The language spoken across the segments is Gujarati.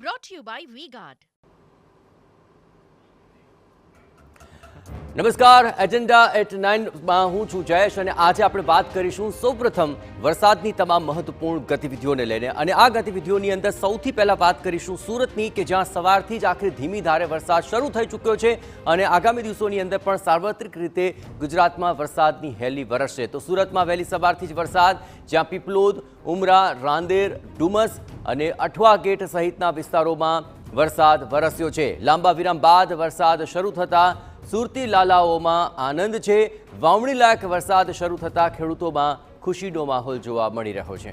Brought to you by V-Guard. નમસ્કાર, એજન્ડા એટ 9માં હું છું જયેશ અને આજે આપણે વાત કરીશું સૌપ્રથમ વરસાદની તમામ મહત્વપૂર્ણ ગતિવિધિઓને લઈને અને આ ગતિવિધિઓની અંદર સૌથી પહેલા વાત કરીશું સુરતની કે જ્યાં સવારથી જ આખરે ધીમી ધારે વરસાદ શરૂ થઈ ચૂક્યો છે અને આગામી દિવસોની અંદર પણ સાર્વત્રિક રીતે ગુજરાતમાં વરસાદની હેલી વરસશે. તો સુરતમાં વહેલી સવારથી જ વરસાદ, જ્યાં પીપલોદ, ઉમરા, રાંદેર, ડુમસ અને અઠવા ગેટ સહિતના વિસ્તારોમાં વરસાદ વરસ્યો છે. લાંબા વિરામ બાદ વરસાદ શરૂ થતાં સુરતી લાલાઓમાં આનંદ છે. વાવણી લાયક વરસાદ શરૂ થતાં ખેડૂતોમાં ખુશીનો માહોલ જોવા મળી રહ્યો છે.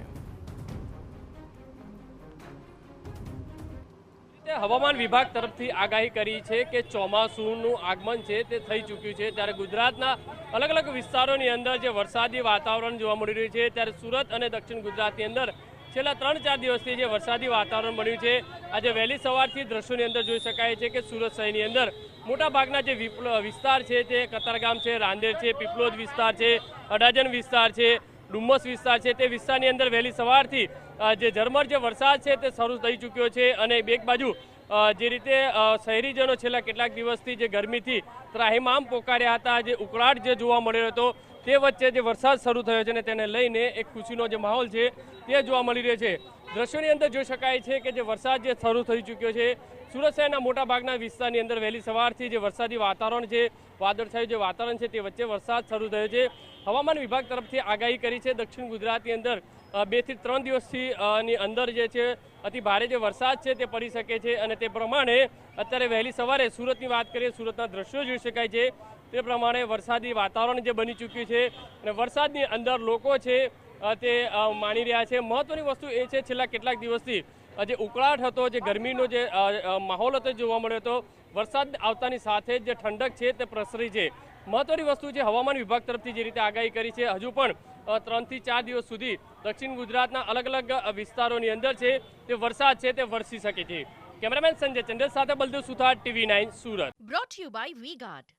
હવામાન વિભાગ તરફથી આગાહી કરી છે કે ચોમાસુનું આગમન છે તે થઈ ચૂક્યું છે, ત્યારે ગુજરાતના અલગ અલગ વિસ્તારોની અંદર જે વરસાદી વાતાવરણ જોવા મળી રહ્યું છે, ત્યારે સુરત અને દક્ષિણ ગુજરાતની અંદર છેલ્લા 3-4 દિવસથી જે વરસાદી વાતાવરણ બન્યું છે, આજે વહેલી સવારથી દ્રશ્યોની અંદર જોઈ શકાય છે કે સુરત શહેરની અંદર મોટાભાગના જે વિસ્તાર છે તે કતારગામ છે, રાંદેર છે, પીપલોદ વિસ્તાર છે, અડાજણ વિસ્તાર છે, ડુમસ વિસ્તાર છે, તે વિસ્તારની અંદર વહેલી સવારથી જે ઝરમર જે વરસાદ છે તે શરૂ થઈ ચૂક્યો છે. અને એક બાજુ જે રીતે શહેરીજનો છેલ્લા કેટલાક દિવસથી જે ગરમીથી ત્રાહિમામ પોકાર્યા હતા, જે ઉકળાટ જે જોવા મળ્યો હતો, તે વચ્ચે જે વરસાદ શરૂ થયો છે અને તેને લઈને એક ખુશીનો જે માહોલ છે તે જોવા મળી રહ્યો છે. દ્રશ્યોની અંદર જોઈ શકાય છે કે જે વરસાદ જે શરૂ થઈ ચૂક્યો છે, સુરત શહેરના મોટાભાગના વિસ્તારની અંદર વહેલી સવારથી જે વરસાદી વાતાવરણ છે, વાદળછાયું જે વાતાવરણ છે તે વચ્ચે વરસાદ શરૂ થયો છે. હવામાન વિભાગ તરફથી આગાહી કરી છે દક્ષિણ ગુજરાતની અંદર 2 થી 3 દિવસથી ની અંદર જે છે અતિ ભારે જે વરસાદ છે તે પડી શકે છે. અને તે પ્રમાણે અત્યારે વહેલી સવારે સુરતની વાત કરીએ, સુરતના દ્રશ્યો જોઈ શકાય છે તે પ્રમાણે વરસાદી વાતાવરણ જે બની ચૂક્યું છે અને વરસાદની અંદર લોકો છે તે માણી રહ્યા છે. મહત્વની વસ્તુ એ છે છેલ્લા કેટલાક દિવસથી જે ઉકળાટ હતો, જે ગરમીનો જે માહોલ હતો જોવા મળ્યો હતો, વરસાદ આવતાની સાથે જે ઠંડક છે તે પ્રસરી છે. મહત્વની વસ્તુ છે હવામાન વિભાગ તરફથી જે રીતે આગાહી કરી છે, હજુ પણ 3 થી 4 દિવસ સુધી દક્ષિણ ગુજરાતના અલગ અલગ વિસ્તારોની અંદર છે તે વરસાદ છે તે વરસી શકે છે. કેમેરામેન સંજય ચંદ્ર સાથે બલદેવ સુથાર, TV9 Surat. Brought to you by V-Guard.